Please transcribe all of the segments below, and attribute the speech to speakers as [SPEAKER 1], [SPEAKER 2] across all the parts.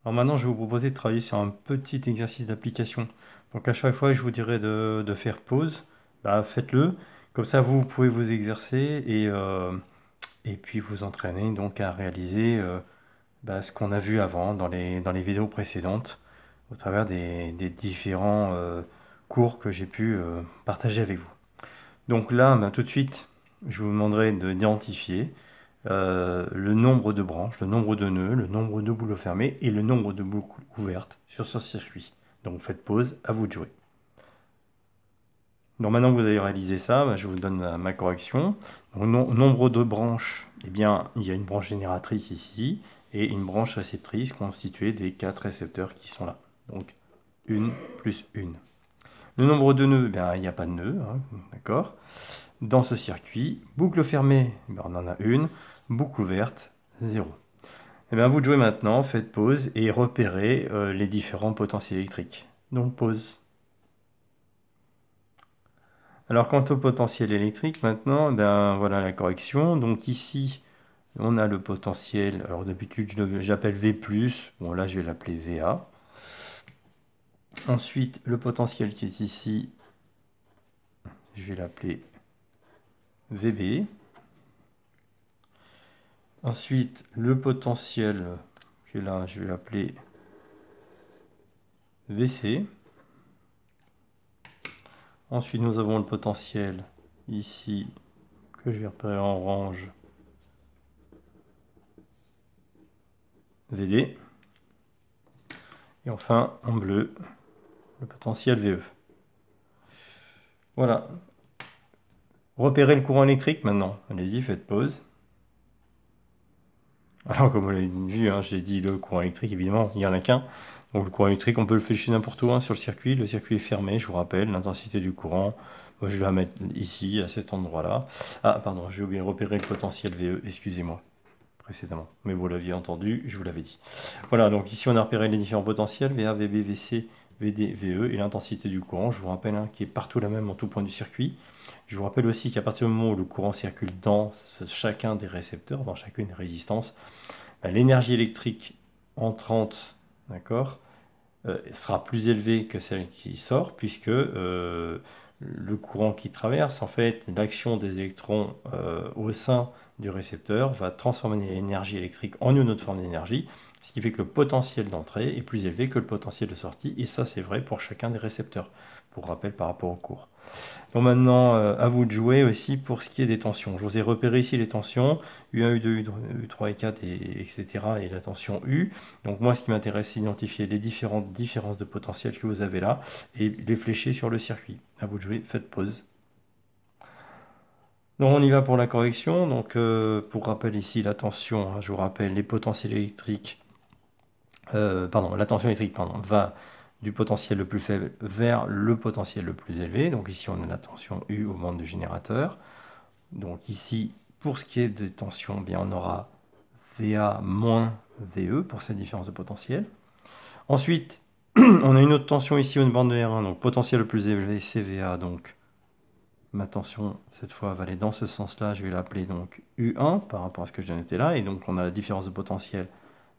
[SPEAKER 1] Alors maintenant, je vais vous proposer de travailler sur un petit exercice d'application. Donc à chaque fois, je vous dirai de faire pause. Bah, faites-le. Comme ça, vous pouvez vous exercer et puis vous entraîner donc à réaliser ce qu'on a vu avant dans les vidéos précédentes au travers des différents cours que j'ai pu partager avec vous. Donc là, tout de suite, je vous demanderai d'identifier le nombre de branches, le nombre de nœuds, le nombre de boucles fermées et le nombre de boucles ouvertes sur ce circuit. Donc faites pause, à vous de jouer. Donc maintenant que vous avez réalisé ça, je vous donne ma correction. Donc, nombre de branches, eh bien, il y a une branche génératrice ici et une branche réceptrice constituée des 4 récepteurs qui sont là. Donc une plus une. Le nombre de nœuds, il n'y a pas de nœuds, hein, d'accord. Dans ce circuit, boucle fermée, on en a une, boucle ouverte, 0. Et bien, à vous de jouer maintenant, faites pause et repérez les différents potentiels électriques. Donc pause. Alors quant au potentiel électrique, maintenant, voilà la correction. Donc ici, on a le potentiel, alors d'habitude j'appelle V+, bon là je vais l'appeler VA. Ensuite, le potentiel qui est ici, je vais l'appeler VB. Ensuite, le potentiel qui est là, je vais l'appeler VC. Ensuite, nous avons le potentiel ici, que je vais repérer en orange, VD. Et enfin, en bleu, le potentiel VE. Voilà. Repérez le courant électrique maintenant. Allez-y, faites pause. Alors, comme vous l'avez vu, j'ai dit le courant électrique, évidemment, il n'y en a qu'un. Donc, le courant électrique, on peut le flécher n'importe où sur le circuit. Le circuit est fermé, je vous rappelle, l'intensité du courant. Moi, je vais la mettre ici, à cet endroit-là. Ah, pardon, j'ai oublié de repérer le potentiel VE, excusez-moi, précédemment. Mais vous l'aviez entendu, je vous l'avais dit. Voilà, donc ici, on a repéré les différents potentiels, VA, VB, VC, VD, VE, et l'intensité du courant, je vous rappelle, qui est partout la même en tout point du circuit. Je vous rappelle aussi qu'à partir du moment où le courant circule dans chacun des récepteurs, dans chacune des résistances, l'énergie électrique entrante, d'accord, sera plus élevée que celle qui sort, puisque le courant qui traverse, en fait, l'action des électrons au sein du récepteur va transformer l'énergie électrique en une autre forme d'énergie, ce qui fait que le potentiel d'entrée est plus élevé que le potentiel de sortie, et ça c'est vrai pour chacun des récepteurs, pour rappel par rapport au cours. Donc maintenant, à vous de jouer aussi pour ce qui est des tensions. Je vous ai repéré ici les tensions, U1, U2, U3 et 4, etc. et la tension U. Donc moi, ce qui m'intéresse, c'est d'identifier les différentes différences de potentiel que vous avez là et les flécher sur le circuit. À vous de jouer, faites pause. Donc on y va pour la correction. Donc pour rappel ici, la tension, je vous rappelle, les potentiels électriques, la tension électrique va du potentiel le plus faible vers le potentiel le plus élevé. Donc ici, on a la tension U au moment du générateur. Donc ici, pour ce qui est de tension, bien, on aura VA moins VE pour cette différence de potentiel. Ensuite, on a une autre tension ici au bande de R1, donc potentiel le plus élevé, CVA. Donc ma tension, cette fois, va aller dans ce sens-là. Je vais l'appeler donc U1 par rapport à ce que je noté là. Et donc on a la différence de potentiel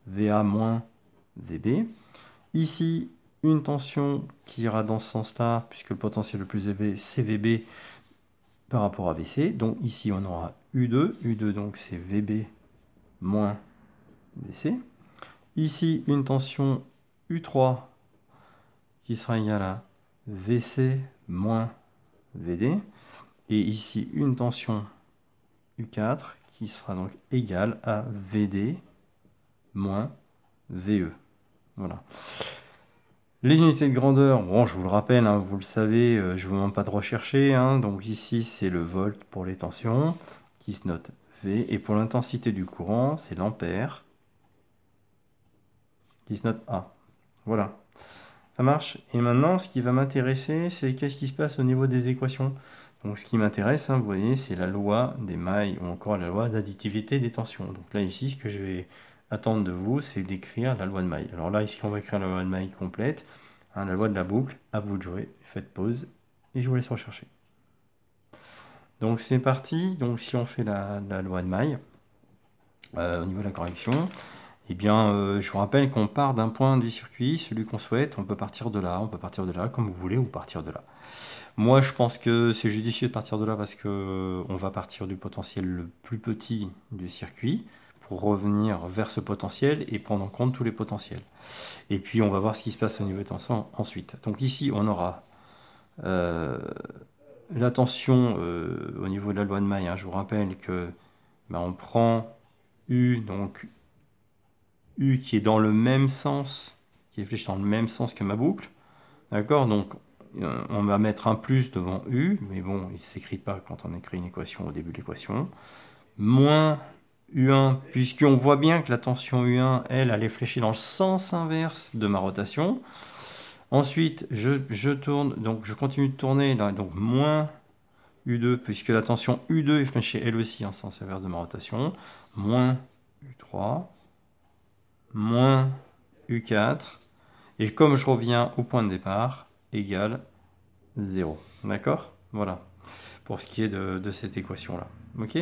[SPEAKER 1] VA moins VB. Ici, une tension qui ira dans ce sens-là, puisque le potentiel le plus élevé, c'est VB par rapport à VC. Donc ici, on aura U2. U2, donc c'est VB moins VC. Ici, une tension U3 qui sera égale à VC moins VD. Et ici, une tension U4 qui sera donc égale à VD moins VE. Voilà. Les unités de grandeur, bon, je vous le rappelle, vous le savez, je ne vous demande pas de rechercher. Donc ici, c'est le volt pour les tensions, qui se note V. Et pour l'intensité du courant, c'est l'ampère, qui se note A. Voilà, ça marche. Et maintenant, ce qui va m'intéresser, c'est qu'est-ce qui se passe au niveau des équations. Donc ce qui m'intéresse, vous voyez, c'est la loi des mailles, ou encore la loi d'additivité des tensions. Donc là, ici, ce que je vais attendre de vous, c'est d'écrire la loi de maille. Alors là, ici, on va écrire la loi de maille complète. La loi de la boucle, à vous de jouer, faites pause et je vous laisse rechercher. Donc c'est parti, donc si on fait la loi de maille, au niveau de la correction, Eh bien, je vous rappelle qu'on part d'un point du circuit, celui qu'on souhaite, on peut partir de là, comme vous voulez, ou partir de là. Moi, je pense que c'est judicieux de partir de là parce que on va partir du potentiel le plus petit du circuit pour revenir vers ce potentiel et prendre en compte tous les potentiels. Et puis, on va voir ce qui se passe au niveau de tension ensuite. Donc ici, on aura la tension au niveau de la loi de May. Hein. Je vous rappelle que on prend U, donc U qui est dans le même sens, qui est fléché dans le même sens que ma boucle. D'accord? Donc, on va mettre un plus devant U, mais bon, il ne s'écrit pas quand on écrit une équation au début de l'équation. Moins U1, puisqu'on voit bien que la tension U1, elle est fléchée dans le sens inverse de ma rotation. Ensuite, je tourne, donc je continue de tourner, là, donc moins U2, puisque la tension U2 est fléchée elle aussi en sens inverse de ma rotation. Moins U3, moins U4, et comme je reviens au point de départ, égale 0. D'accord? Voilà, pour ce qui est de cette équation-là. Ok?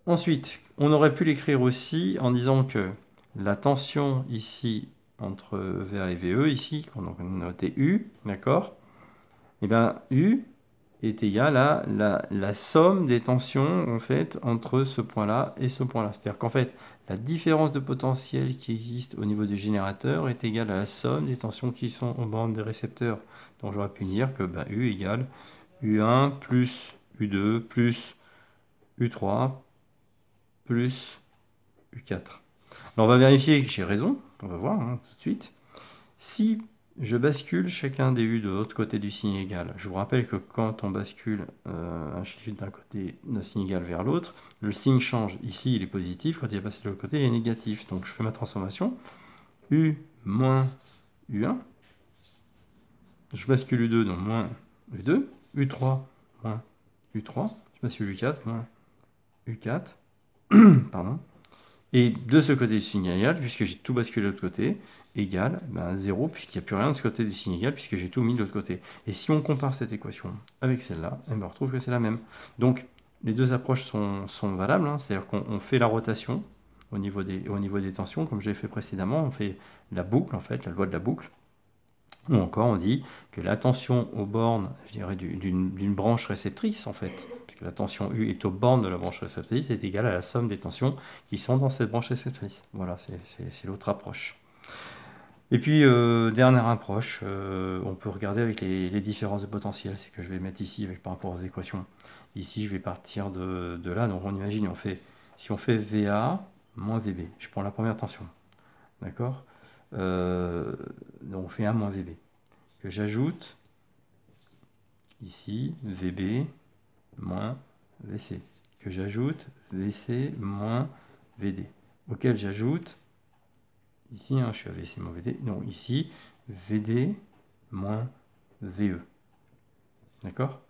[SPEAKER 1] Ensuite, on aurait pu l'écrire aussi en disant que la tension ici entre VA et VE, ici, qu'on a noté U, d'accord? Et bien, U est égal à la somme des tensions en fait entre ce point-là et ce point-là. C'est-à-dire qu'en fait, la différence de potentiel qui existe au niveau du générateur est égale à la somme des tensions qui sont aux bornes des récepteurs. Donc j'aurais pu dire que U égale U1 plus U2 plus U3 plus U4. Alors on va vérifier que j'ai raison, on va voir tout de suite. Si je bascule chacun des U de l'autre côté du signe égal, je vous rappelle que quand on bascule un chiffre d'un côté d'un signe égal vers l'autre, le signe change. Ici il est positif, quand il est passé de l'autre côté il est négatif. Donc je fais ma transformation. U moins U1. Je bascule U2, donc moins U2. U3 moins U3. Je bascule U4 moins U4. Pardon. Et de ce côté du signe égal, puisque j'ai tout basculé de l'autre côté, égal 0, puisqu'il n'y a plus rien de ce côté du signe égal, puisque j'ai tout mis de l'autre côté. Et si on compare cette équation avec celle-là, on retrouve que c'est la même. Donc, les deux approches sont valables, hein, c'est-à-dire qu'on fait la rotation au niveau des tensions, comme je l'ai fait précédemment, on fait la boucle, en fait, la loi de la boucle. Ou encore, on dit que la tension aux bornes, je dirais, d'une branche réceptrice, en fait, puisque la tension U est aux bornes de la branche réceptrice, est égale à la somme des tensions qui sont dans cette branche réceptrice. Voilà, c'est l'autre approche. Et puis, dernière approche, on peut regarder avec les différences de potentiel. C'est que je vais mettre ici par rapport aux équations. Ici, je vais partir de là. Donc, on imagine, si on fait VA moins VB, je prends la première tension. D'accord? Donc on fait 1 moins VB. Que j'ajoute ici VB moins VC. Que j'ajoute VC moins VD. Auquel j'ajoute ici, je suis à VC moins VD. Donc ici, VD moins VE. D'accord?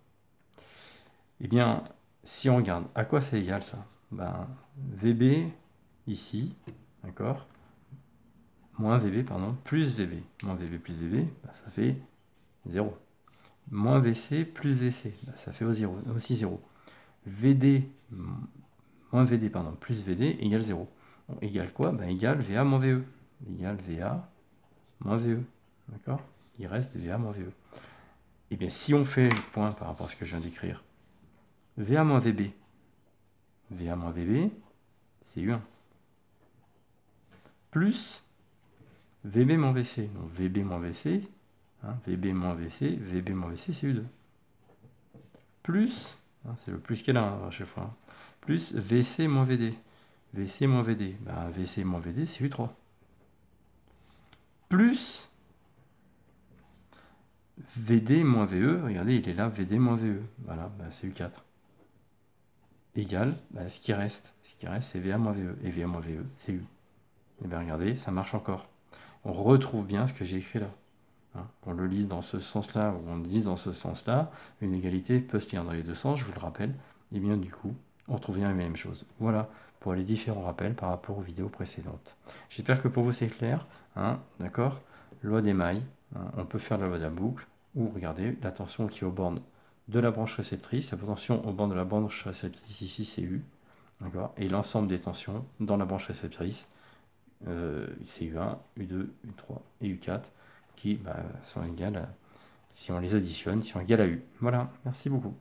[SPEAKER 1] Eh bien, si on regarde, à quoi c'est égal ça? VB ici, d'accord? Moins VB, pardon, plus VB. Moins VB plus VB, ça fait 0. Moins VC plus VC, ça fait aussi 0. VD, moins VD, pardon, plus VD égale 0. Bon, égale quoi? Égale VA moins VE. Égale VA moins VE. D'accord? Il reste VA moins VE. Et bien, si on fait le point par rapport à ce que je viens d'écrire, VA moins VB, VA moins VB, c'est U1. Plus VB moins VC. Donc VB moins VC, VB moins VC, VB moins VC, c'est U2. Plus, c'est le plus qu'elle a à chaque fois, plus VC moins VD. VC moins VD, VC moins VD, c'est U3. Plus VD moins VE, regardez, il est là, VD moins VE. Voilà, c'est U4. Égal, ce qui reste, c'est VA moins VE. Et VA moins VE, c'est U. Et bien regardez, ça marche encore. On retrouve bien ce que j'ai écrit là. Qu'on le lise dans ce sens-là ou on le lise dans ce sens-là, une égalité peut se lire dans les deux sens, je vous le rappelle. Et bien du coup, on retrouve bien la même chose. Voilà pour les différents rappels par rapport aux vidéos précédentes. J'espère que pour vous c'est clair. D'accord? Loi des mailles, on peut faire la loi de la boucle, ou regardez, la tension qui est aux bornes de la branche réceptrice, la tension aux bornes de la branche réceptrice ici c'est U, d'accord, et l'ensemble des tensions dans la branche réceptrice, c'est U1, U2, U3 et U4, qui sont égales, si on les additionne, sont égales à U. Voilà, merci beaucoup.